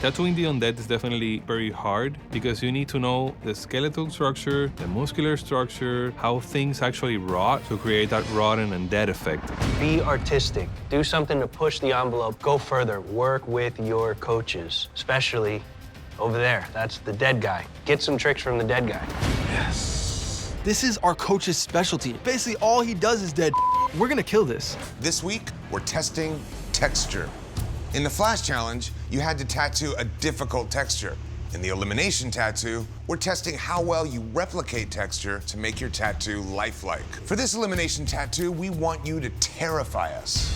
Tattooing the undead is definitely very hard because you need to know the skeletal structure, the muscular structure, how things actually rot to create that rotten and dead effect. Be artistic. Do something to push the envelope. Go further. Work with your coaches, especially over there. That's the dead guy. Get some tricks from the dead guy. Yes. This is our coach's specialty. Basically, all he does is dead. We're gonna kill this. This week, we're testing texture. In the Flash Challenge, you had to tattoo a difficult texture. In the Elimination Tattoo, we're testing how well you replicate texture to make your tattoo lifelike. For this Elimination Tattoo, we want you to terrify us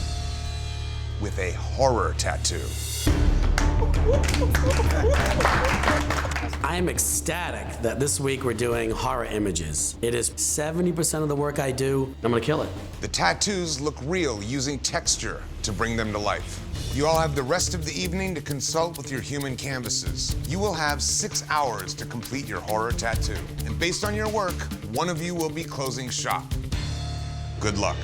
with a horror tattoo. I am ecstatic that this week we're doing horror images. It is 70% of the work I do. I'm gonna kill it. The tattoos look real using texture to bring them to life. You all have the rest of the evening to consult with your human canvases. You will have 6 hours to complete your horror tattoo. And based on your work, one of you will be closing shop. Good luck.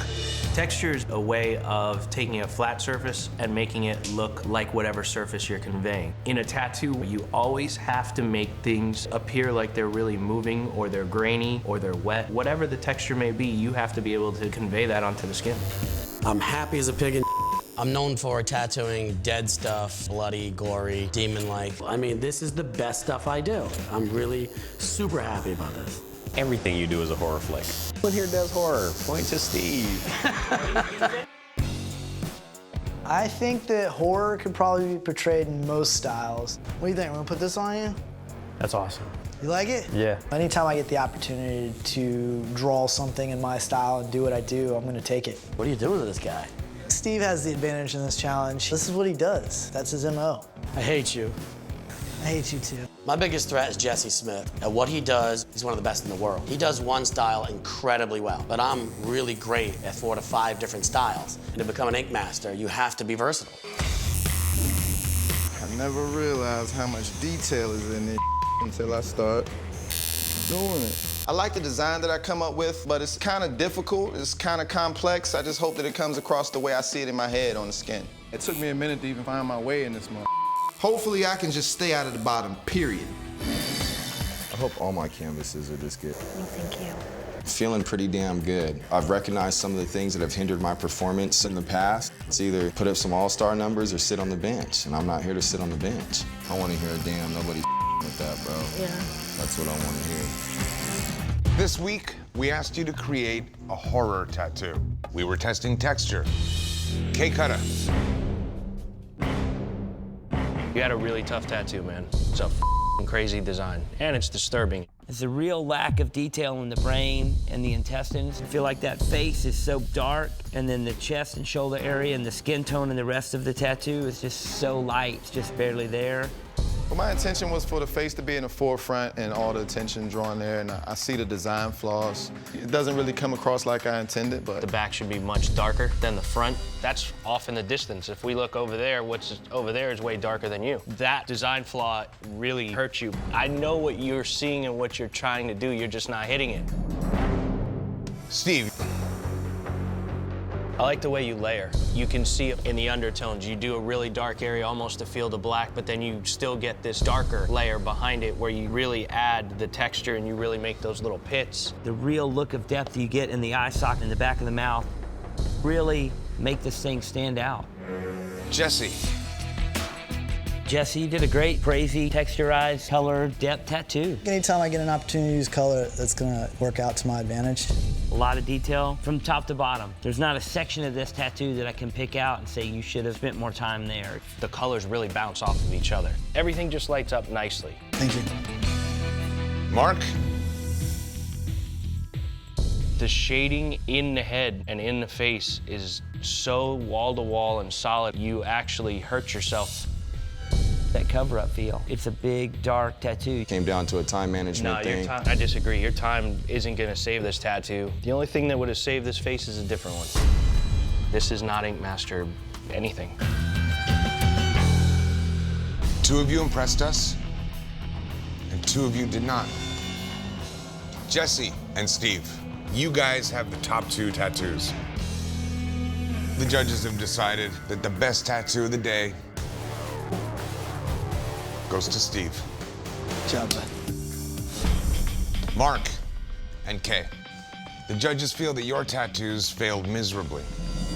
Texture is a way of taking a flat surface and making it look like whatever surface you're conveying. In a tattoo, you always have to make things appear like they're really moving, or they're grainy, or they're wet. Whatever the texture may be, you have to be able to convey that onto the skin. I'm happy as a pig in I'm known for tattooing dead stuff, bloody, gory, demon-like. I mean, this is the best stuff I do. I'm really super happy about this. Everything you do is a horror flick. Who here does horror? Point to Steve. I think that horror could probably be portrayed in most styles. What do you think? We're gonna put this on you? That's awesome. You like it? Yeah. Anytime I get the opportunity to draw something in my style and do what I do, I'm gonna take it. What are you doing to this guy? Steve has the advantage in this challenge. This is what he does. That's his MO. I hate you. I hate you too. My biggest threat is Jesse Smith. At what he does, he's one of the best in the world. He does one style incredibly well, but I'm really great at 4 to 5 different styles. And to become an ink master, you have to be versatile. I never realized how much detail is in it until I start doing it. I like the design that I come up with, but it's kind of difficult, it's kind of complex. I just hope that it comes across the way I see it in my head on the skin. It took me a minute to even find my way in this month. Hopefully I can just stay out of the bottom, period. I hope all my canvases are this good. Well, thank you. Feeling pretty damn good. I've recognized some of the things that have hindered my performance in the past. It's either put up some all-star numbers or sit on the bench, and I'm not here to sit on the bench. I want to hear a damn nobody's with that, bro. Yeah. That's what I want to hear. This week, we asked you to create a horror tattoo. We were testing texture. K-Cutter. You had a really tough tattoo, man. It's a crazy design, and it's disturbing. It's a real lack of detail in the brain and the intestines. I feel like that face is so dark, and then the chest and shoulder area and the skin tone and the rest of the tattoo is just so light, it's just barely there. Well, my intention was for the face to be in the forefront and all the attention drawn there, and I see the design flaws. It doesn't really come across like I intended, but... The back should be much darker than the front. That's off in the distance. If we look over there, what's over there is way darker than you. That design flaw really hurts you. I know what you're seeing and what you're trying to do, you're just not hitting it. Steve. I like the way you layer. You can see it in the undertones. You do a really dark area, almost a field of black, but then you still get this darker layer behind it where you really add the texture and you really make those little pits. The real look of depth you get in the eye socket in the back of the mouth really make this thing stand out. Jesse. Jesse, you did a great, crazy, texturized, color, depth tattoo. Anytime I get an opportunity to use color, that's gonna work out to my advantage. A lot of detail from top to bottom. There's not a section of this tattoo that I can pick out and say you should have spent more time there. The colors really bounce off of each other. Everything just lights up nicely. Thank you. Mark. The shading in the head and in the face is so wall-to-wall and solid, you actually hurt yourself. That cover-up feel. It's a big, dark tattoo. Came down to a time management thing. I disagree. Your time isn't gonna save this tattoo. The only thing that would have saved this face is a different one. This is not Ink Master anything. 2 of you impressed us, and 2 of you did not. Jesse and Steve, you guys have the top 2 tattoos. The judges have decided that the best tattoo of the day goes to Steve. Good job, bud. Mark and Kay. The judges feel that your tattoos failed miserably.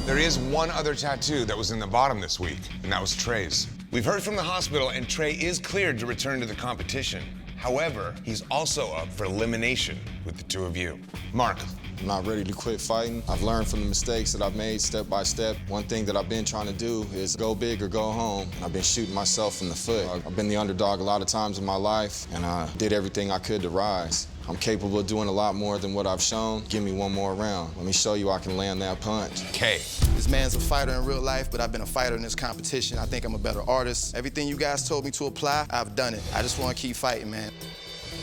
There is one other tattoo that was in the bottom this week, and that was Trey's. We've heard from the hospital, and Trey is cleared to return to the competition. However, he's also up for elimination with the two of you. Mark. I'm not ready to quit fighting. I've learned from the mistakes that I've made step by step. One thing that I've been trying to do is go big or go home. I've been shooting myself in the foot. I've been the underdog a lot of times in my life, and I did everything I could to rise. I'm capable of doing a lot more than what I've shown. Give me one more round. Let me show you I can land that punch. Kay. This man's a fighter in real life, but I've been a fighter in this competition. I think I'm a better artist. Everything you guys told me to apply, I've done it. I just want to keep fighting, man.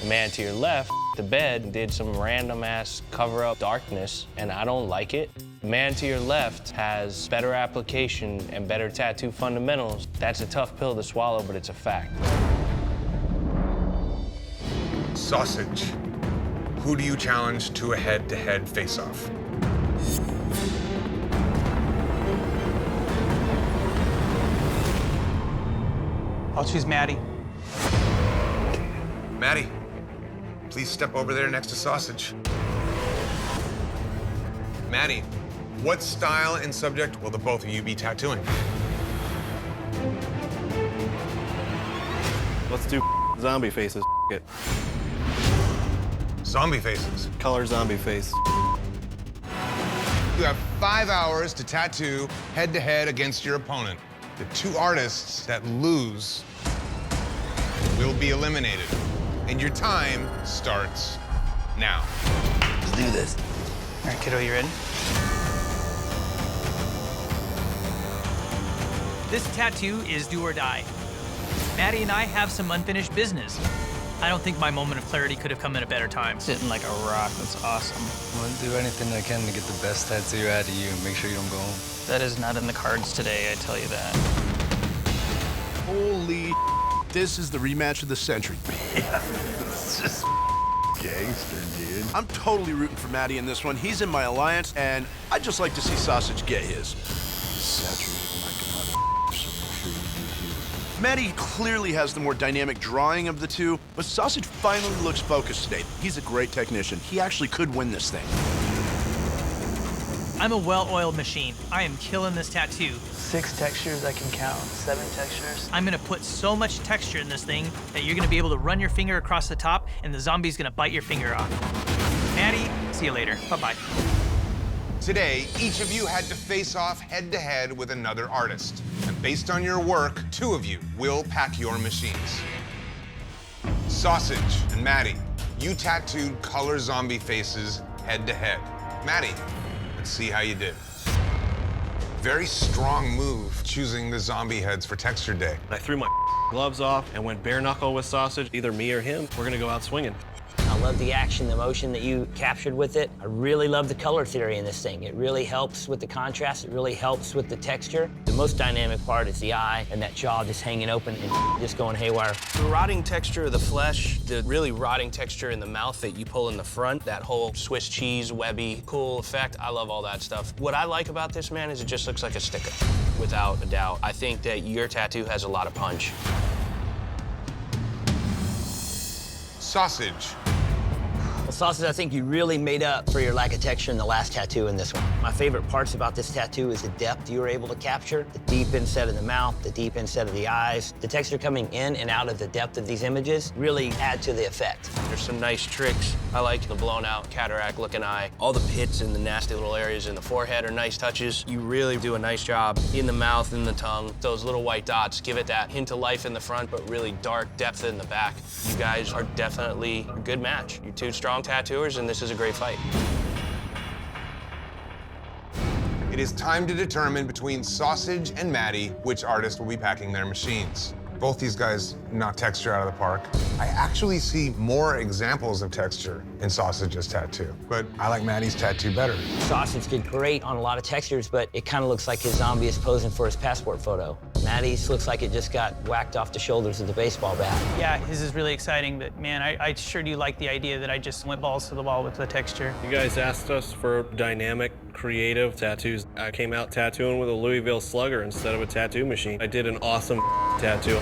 The man to your left, the bed, did some random-ass cover-up darkness, and I don't like it. The man to your left has better application and better tattoo fundamentals. That's a tough pill to swallow, but it's a fact. Sausage. Who do you challenge to a head-to-head face-off? I'll choose Maddie. Maddie, please step over there next to Sausage. Maddie, what style and subject will the both of you be tattooing? Let's do zombie faces. It. Zombie faces. Color zombie face. You have 5 hours to tattoo head-to-head against your opponent. The two artists that lose will be eliminated. And your time starts now. Let's do this. All right, kiddo, you ready? This tattoo is do or die. Maddie and I have some unfinished business. I don't think my moment of clarity could have come at a better time. Sitting like a rock, that's awesome. I'll do anything I can to get the best tattoo out of you and make sure you don't go home. That is not in the cards today, I tell you that. Holy this is the rematch of the century. Yeah, it's just gangster, dude. I'm totally rooting for Maddie in this one. He's in my alliance, and I'd just like to see Sausage get his. Maddie clearly has the more dynamic drawing of the two, but Sausage finally looks focused today. He's a great technician. He actually could win this thing. I'm a well-oiled machine. I am killing this tattoo. 6 textures I can count, 7 textures. I'm gonna put so much texture in this thing that you're gonna be able to run your finger across the top and the zombie's gonna bite your finger off. Maddie, see you later. Bye-bye. Today, each of you had to face off head-to-head with another artist. And based on your work, 2 of you will pack your machines. Sausage and Maddie, you tattooed color zombie faces head-to-head. Maddie, let's see how you did. Very strong move choosing the zombie heads for texture day. I threw my gloves off and went bare knuckle with Sausage. Either me or him, we're gonna go out swinging. I love the action, the motion that you captured with it. I really love the color theory in this thing. It really helps with the contrast. It really helps with the texture. The most dynamic part is the eye and that jaw just hanging open and just going haywire. The rotting texture of the flesh, the really rotting texture in the mouth that you pull in the front, that whole Swiss cheese, webby, cool effect, I love all that stuff. What I like about this, man, is it just looks like a sticker, without a doubt. I think that your tattoo has a lot of punch. Sausage. Well, Sausage, I think you really made up for your lack of texture in the last tattoo in this one. My favorite parts about this tattoo is the depth you were able to capture, the deep inset of the mouth, the deep inset of the eyes. The texture coming in and out of the depth of these images really add to the effect. There's some nice tricks. I like the blown out cataract looking eye. All the pits and the nasty little areas in the forehead are nice touches. You really do a nice job in the mouth and the tongue. Those little white dots give it that hint of life in the front, but really dark depth in the back. You guys are definitely a good match. You're 2 strong tattooers, and this is a great fight. It is time to determine between Sausage and Maddie which artist will be packing their machines. Both these guys knock texture out of the park. I actually see more examples of texture in Sausage's tattoo, but I like Maddie's tattoo better. Sausage did great on a lot of textures, but it kind of looks like his zombie is posing for his passport photo. Maddie's looks like it just got whacked off the shoulders of the baseball bat. Yeah, his is really exciting, but man, I sure do like the idea that I just went balls to the wall with the texture. You guys asked us for dynamic, creative tattoos. I came out tattooing with a Louisville Slugger instead of a tattoo machine. I did an awesome tattoo.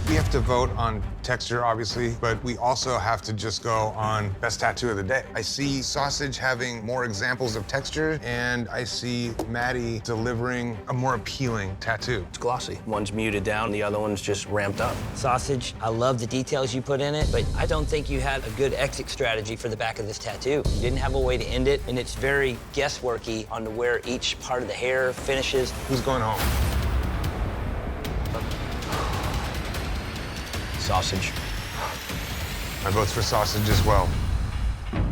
We have to vote on texture, obviously, but we also have to just go on best tattoo of the day. I see Sausage having more examples of texture, and I see Maddie delivering a more appealing tattoo. It's glossy. One's muted down, the other one's just ramped up. Sausage, I love the details you put in it, but I don't think you had a good exit strategy for the back of this tattoo. You didn't have a way to end it, and it's very guessworky on where each part of the hair finishes. Who's going home? Sausage. My vote's for Sausage as well. The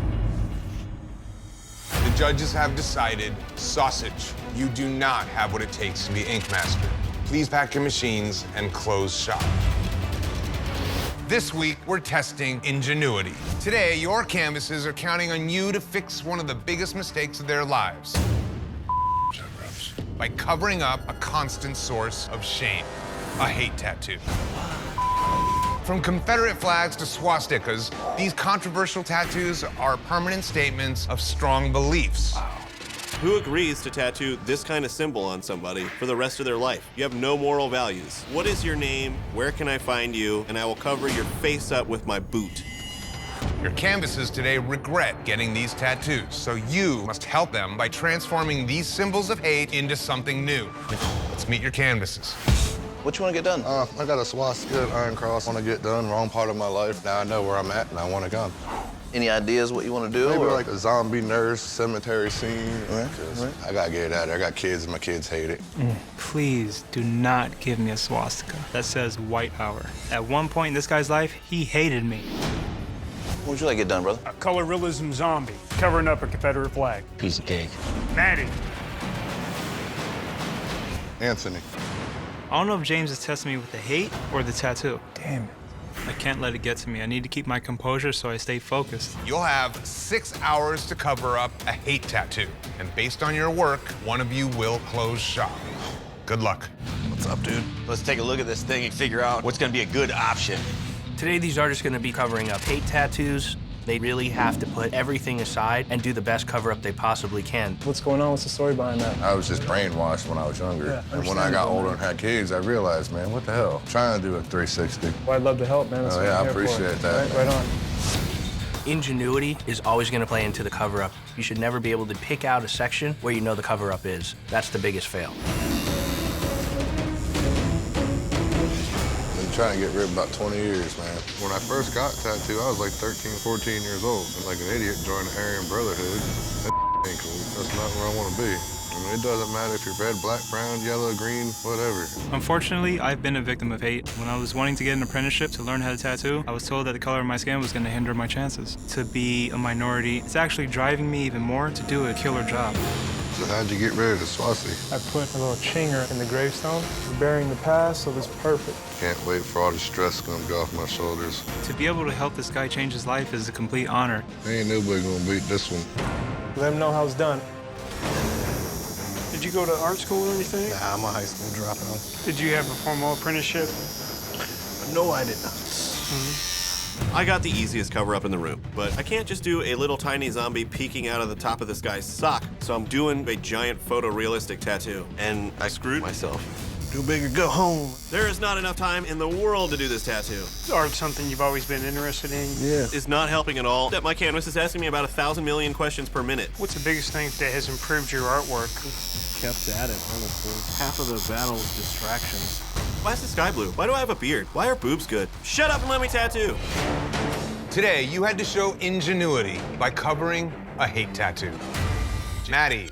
judges have decided, Sausage, you do not have what it takes to be Ink Master. Please pack your machines and close shop. This week, we're testing ingenuity. Today, your canvases are counting on you to fix one of the biggest mistakes of their lives by covering up a constant source of shame, a hate tattoo. From Confederate flags to swastikas, these controversial tattoos are permanent statements of strong beliefs. Who agrees to tattoo this kind of symbol on somebody for the rest of their life? You have no moral values. What is your name? Where can I find you? And I will cover your face up with my boot. Your canvases today regret getting these tattoos, so you must help them by transforming these symbols of hate into something new. Let's meet your canvases. What you want to get done? I got a swastika and iron cross. Want to get done. Wrong part of my life. Now I know where I'm at, and I want to come. Any ideas what you want to do? Maybe or? like a zombie nurse, cemetery scene. I gotta get it out there. I got kids, and my kids hate it. Please do not give me a swastika that says white power. At one point in this guy's life, he hated me. What would you like to get done, brother? A color realism zombie covering up a Confederate flag. Piece of cake. Maddie. Anthony. I don't know if James is testing me with the hate or the tattoo. Damn it. I can't let it get to me. I need to keep my composure so I stay focused. You'll have 6 hours to cover up a hate tattoo. And based on your work, one of you will close shop. Good luck. What's up, dude? Let's take a look at this thing and figure out what's gonna be a good option. Today, these artists are gonna be covering up hate tattoos. They really have to put everything aside and do the best cover-up they possibly can. What's going on? What's the story behind that? I was just brainwashed when I was younger. Yeah, and when I got older and had kids, I realized, man, what the hell? I'm trying to do a 360. Well, I'd love to help, man. That's what yeah, I'm I here appreciate for. that. Right on. Ingenuity is always gonna play into the cover-up. You should never be able to pick out a section where you know the cover-up is. That's the biggest fail. Trying to get rid of about 20 years, man. When I first got tattooed, I was like 13, 14 years old. Like an idiot joined the Aryan Brotherhood. That ain't cool. That's not where I want to be. I mean, it doesn't matter if you're red, black, brown, yellow, green, whatever. Unfortunately, I've been a victim of hate. When I was wanting to get an apprenticeship to learn how to tattoo, I was told that the color of my skin was going to hinder my chances. To be a minority, it's actually driving me even more to do a killer job. So how'd you get rid of the swastika? I put a little chinger in the gravestone, burying the past, so it's perfect. Can't wait for all the stress to come off my shoulders. To be able to help this guy change his life is a complete honor. Ain't nobody gonna beat this one. Let them know how it's done. Did you go to art school or anything? Nah, I'm a high school dropout. Did you have a formal apprenticeship? No, I did not. I got the easiest cover-up in the room, but I can't just do a little tiny zombie peeking out of the top of this guy's sock, so I'm doing a giant photorealistic tattoo, and I screwed myself. Too big to go home. There is not enough time in the world to do this tattoo. Is art something you've always been interested in? Yeah. It's not helping at all that my canvas is asking me about 1,000 million questions per minute. What's the biggest thing that has improved your artwork? Kept at it, honestly. Half of the battle is distractions. Why is the sky blue? Why do I have a beard? Why are boobs good? Shut up and let me tattoo. Today, you had to show ingenuity by covering a hate tattoo. Maddie,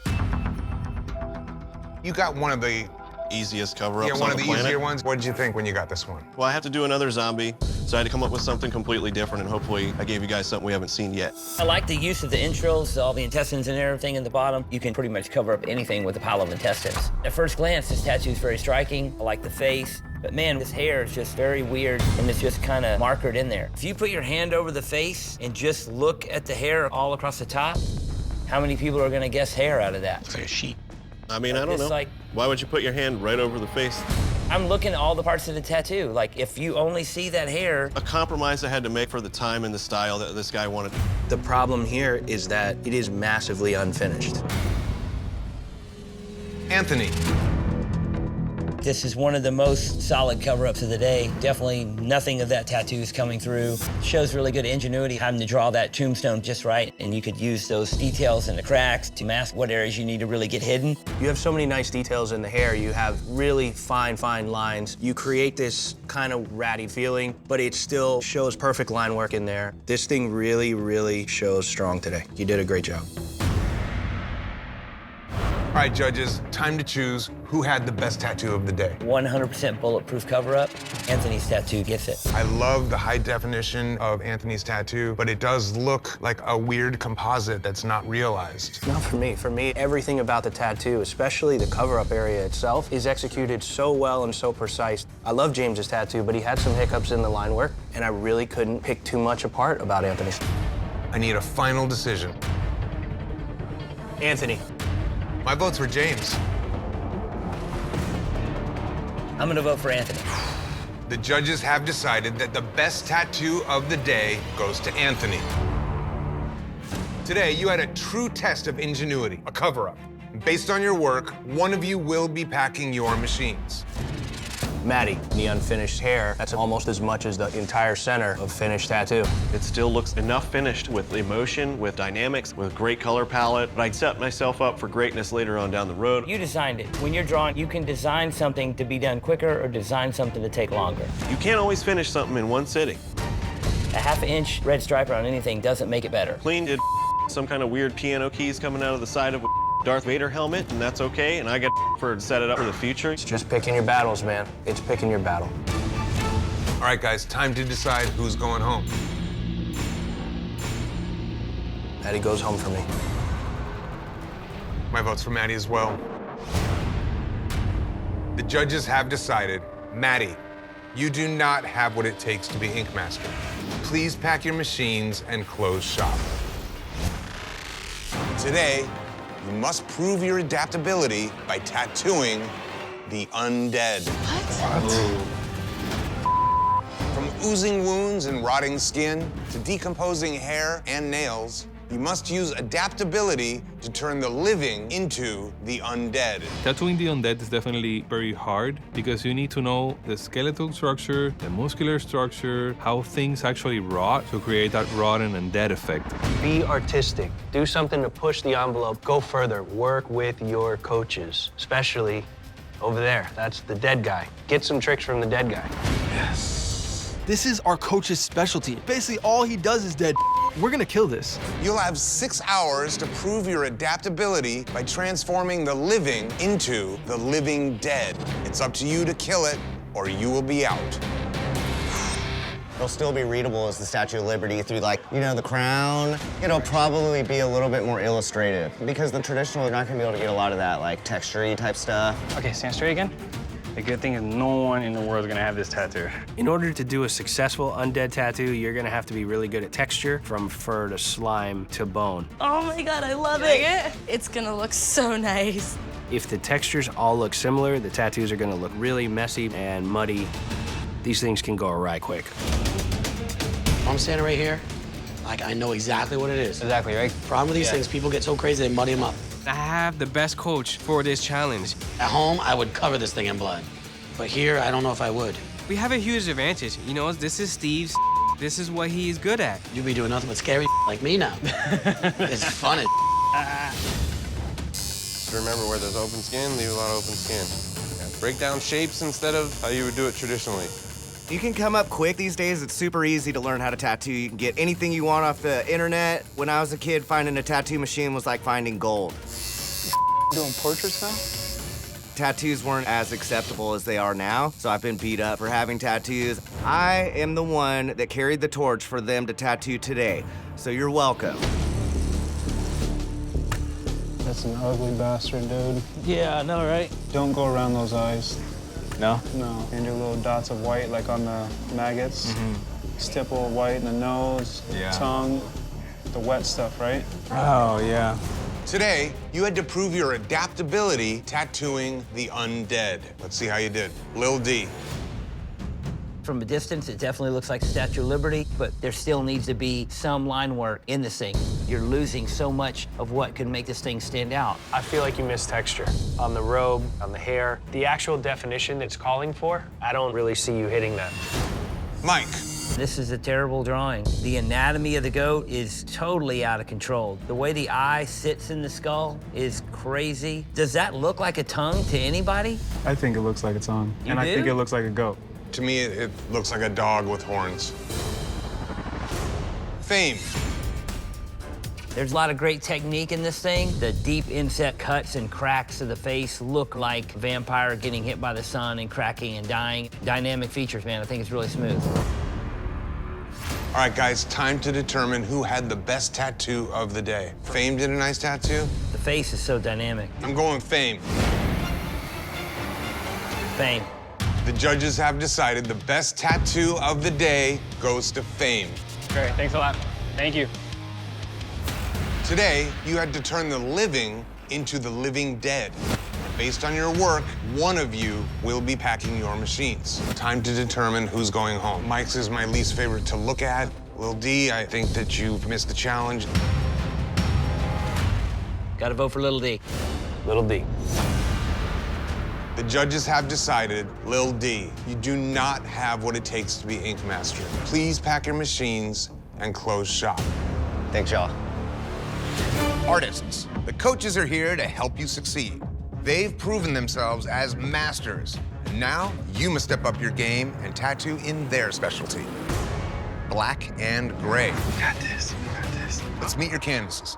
you got one of the easiest cover-ups one on of the the planet. easier ones. What did you think when you got this one? Well, I have to do another zombie, so I had to come up with something completely different, and hopefully I gave you guys something we haven't seen yet. I like the use of the intros, all the intestines and everything in the bottom. You can pretty much cover up anything with a pile of intestines. At first glance, this tattoo is very striking. I like the face. But man, this hair is just very weird, and it's just kind of markered in there. If you put your hand over the face and just look at the hair all across the top, how many people are gonna guess hair out of that? It's like a sheep. I mean, I don't It's know. like- Why would you put your hand right over the face? I'm looking at all the parts of the tattoo. Like, if you only see that hair. A compromise I had to make for the time and the style that this guy wanted. The problem here is that it is massively unfinished. Anthony, This is one of the most solid cover-ups of the day. Definitely nothing of that tattoo is coming through. Shows really good ingenuity, having to draw that tombstone just right, and you could use those details in the cracks to mask what areas you need to really get hidden. You have so many nice details in the hair. You have really fine lines. You create this kind of ratty feeling, but it still shows perfect line work in there. This thing really shows strong today. You did a great job. All right, judges, time to choose who had the best tattoo of the day. 100% bulletproof cover-up. Anthony's tattoo gets it. I love the high definition of Anthony's tattoo, but it does look like a weird composite that's not realized. Not for me. For me, everything about the tattoo, especially the cover-up area itself, is executed so well and so precise. I love James's tattoo, but he had some hiccups in the line work, and I really couldn't pick too much apart about Anthony's. I need a final decision. Anthony. My vote's for James. I'm gonna vote for Anthony. The judges have decided that the best tattoo of the day goes to Anthony. Today, you had a true test of ingenuity, a cover-up. Based on your work, one of you will be packing your machines. Maddie, the unfinished hair, that's almost as much as the entire center of finished tattoo. It still looks enough finished with emotion, with dynamics, with great color palette, but I'd set myself up for greatness later on down the road. You designed it. When you're drawing, you can design something to be done quicker or design something to take longer. You can't always finish something in one sitting. A half-inch red stripe on anything doesn't make it better. Clean did some kind of weird piano keys coming out of the side of a Darth Vader helmet, and that's okay, and I get to set it up for the future. It's just picking your battles, man. It's picking your battle. All right, guys, time to decide who's going home. Maddie goes home for me. My vote's for Maddie as well. The judges have decided, Maddie, you do not have what it takes to be Ink Master. Please pack your machines and close shop. Today, you must prove your adaptability by tattooing the Undead. From oozing wounds and rotting skin to decomposing hair and nails, you must use adaptability to turn the living into the undead. Tattooing the undead is definitely very hard because you need to know the skeletal structure, the muscular structure, how things actually rot to create that rot and undead effect. Be artistic. Do something to push the envelope. Go further. Work with your coaches, especially over there. That's the dead guy. Get some tricks from the dead guy. Yes. This is our coach's specialty. Basically, all he does is dead. We're gonna kill this. You'll have 6 hours to prove your adaptability by transforming the living into the living dead. It's up to you to kill it, or you will be out. It'll still be readable as the Statue of Liberty through, like, you know, the crown. It'll probably be a little bit more illustrative because the traditional, you're not gonna be able to get a lot of that, like, texture-y type stuff. Okay, stand straight again. The good thing is no one in the world is gonna have this tattoo. In order to do a successful undead tattoo, you're gonna have to be really good at texture, from fur to slime to bone. Oh my God, I love it. It's gonna look so nice. If the textures all look similar, the tattoos are gonna look really messy and muddy. These things can go awry quick. I'm standing right here, like, I know exactly what it is. Exactly, right? Problem with these things, people get so crazy, they muddy them up. I have the best coach for this challenge. At home, I would cover this thing in blood. But here, I don't know if I would. We have a huge advantage. You know, this is Steve's. This is what he's good at. You be doing nothing but scary like me now. It's fun as Remember, where there's open skin, leave a lot of open skin. Yeah, break down shapes instead of how you would do it traditionally. You can come up quick these days. It's super easy to learn how to tattoo. You can get anything you want off the internet. When I was a kid, finding a tattoo machine was like finding gold. Doing portraits now? Tattoos weren't as acceptable as they are now, so I've been beat up for having tattoos. I am the one that carried the torch for them to tattoo today, so you're welcome. That's an ugly bastard, dude. Yeah, I know, right? Don't go around those eyes. No? No. And your little dots of white, like on the maggots. Stipple of white in the nose, tongue, the wet stuff, right? Oh, yeah. Today, you had to prove your adaptability tattooing the undead. Let's see how you did. Lil D. From a distance, it definitely looks like Statue of Liberty, but there still needs to be some line work in the thing. you're losing so much of what could make this thing stand out. I feel like you missed texture on the robe, on the hair. The actual definition it's calling for, I don't really see you hitting that. Mike. This is a terrible drawing. The anatomy of the goat is totally out of control. The way the eye sits in the skull is crazy. Does that look like a tongue to anybody? I think it looks like a tongue. You and I do? think it looks like a goat. To me, it looks like a dog with horns. Fame. There's a lot of great technique in this thing. The deep inset cuts and cracks of the face look like a vampire getting hit by the sun and cracking and dying. Dynamic features, man. I think it's really smooth. All right, guys, time to determine who had the best tattoo of the day. Fame did a nice tattoo? The face is so dynamic. I'm going Fame. Fame. The judges have decided the best tattoo of the day goes to Fame. Great, thanks a lot. Thank you. Today, you had to turn the living into the living dead. Based on your work, one of you will be packing your machines. Time to determine who's going home. Mike's is my least favorite to look at. Lil D, I think that you've missed the challenge. Gotta vote for Little D. Little D. The judges have decided, Lil D, you do not have what it takes to be Ink Master. Please pack your machines and close shop. Thanks, y'all. Artists, the coaches are here to help you succeed. They've proven themselves as masters. And now, you must step up your game and tattoo in their specialty. Black and gray. We got this, we got this. Let's meet your canvases.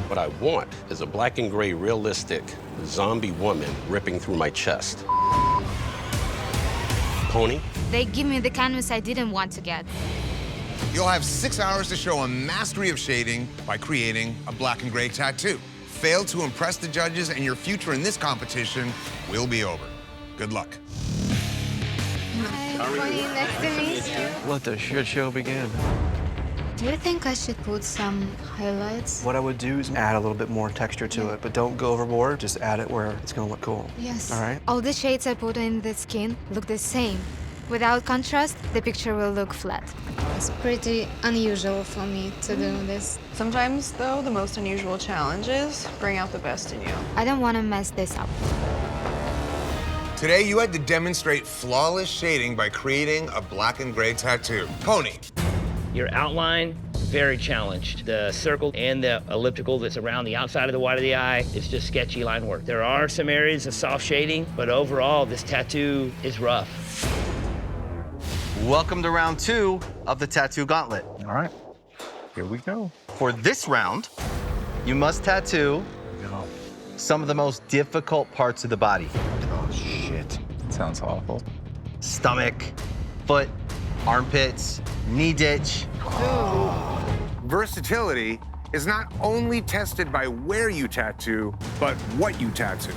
What I want is a black and gray realistic zombie woman ripping through my chest. Pony? They give me the canvas I didn't want to get. You'll have 6 hours to show a mastery of shading by creating a black and gray tattoo. Fail to impress the judges and your future in this competition will be over. Good luck. Hi, Pony, nice to meet you. Let the shit show begin. Do you think I should put some highlights? What I would do is add a little bit more texture to it, but don't go overboard. Just add it where it's gonna look cool. Yes. All right? All the shades I put in the skin look the same. Without contrast, the picture will look flat. It's pretty unusual for me to do this. Sometimes, though, the most unusual challenges bring out the best in you. I don't want to mess this up. Today, you had to demonstrate flawless shading by creating a black and gray tattoo. Pony. Your outline, very challenged. The circle and the elliptical that's around the outside of the white of the eye is just sketchy line work. There are some areas of soft shading, but overall, this tattoo is rough. Welcome to round 2 of the Tattoo Gauntlet. All right, here we go. For this round, you must tattoo some of the most difficult parts of the body. Oh, shit. Sounds awful. Stomach, foot, armpits, knee ditch. Versatility is not only tested by where you tattoo, but what you tattoo.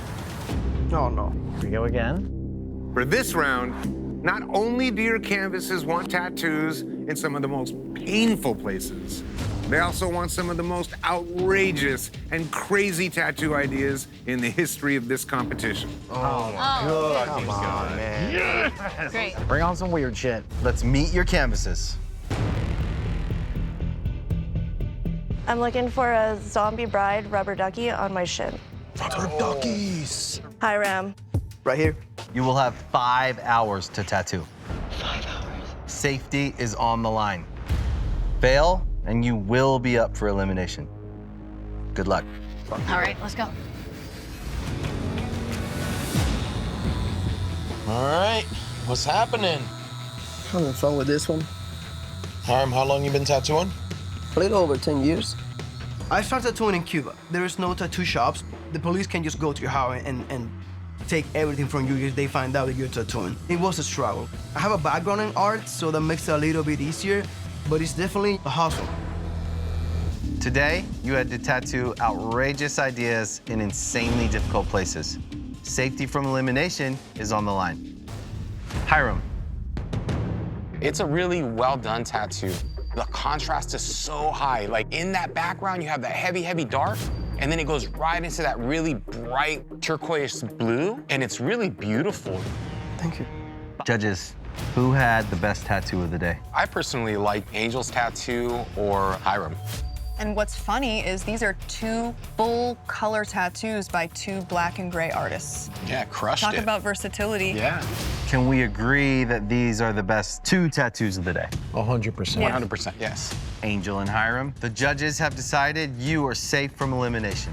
Oh, no. Here we go again. For this round, not only do your canvases want tattoos in some of the most painful places, they also want some of the most outrageous and crazy tattoo ideas in the history of this competition. Oh, good. Come on, man. Yes! Great. Bring on some weird shit. Let's meet your canvases. I'm looking for a zombie bride rubber ducky on my shin. Rubber duckies. Hi, Ram. Right here. You will have 5 hours to tattoo. 5 hours. Safety is on the line. Fail, and you will be up for elimination. Good luck. All right, let's go. All right, what's happening? Having fun with this one. Hiram, how long you been tattooing? A little over 10 years. I started tattooing in Cuba. There is no tattoo shops. The police can just go to your house and take everything from you if they find out that you're tattooing. It was a struggle. I have a background in art, so that makes it a little bit easier, but it's definitely a hustle. Today, you had to tattoo outrageous ideas in insanely difficult places. Safety from elimination is on the line. Hiram. It's a really well done tattoo. The contrast is so high. Like in that background, you have that heavy, heavy dark, and then it goes right into that really bright turquoise blue, and it's really beautiful. Thank you. Judges, who had the best tattoo of the day? I personally like Angel's tattoo or Hiram. And what's funny is these are 2 full color tattoos by 2 black and gray artists. Yeah, crushed Talk it. about versatility. Yeah. Can we agree that these are the best 2 tattoos of the day? 100%. Yeah. 100%, yes. Angel and Hiram, the judges have decided you are safe from elimination.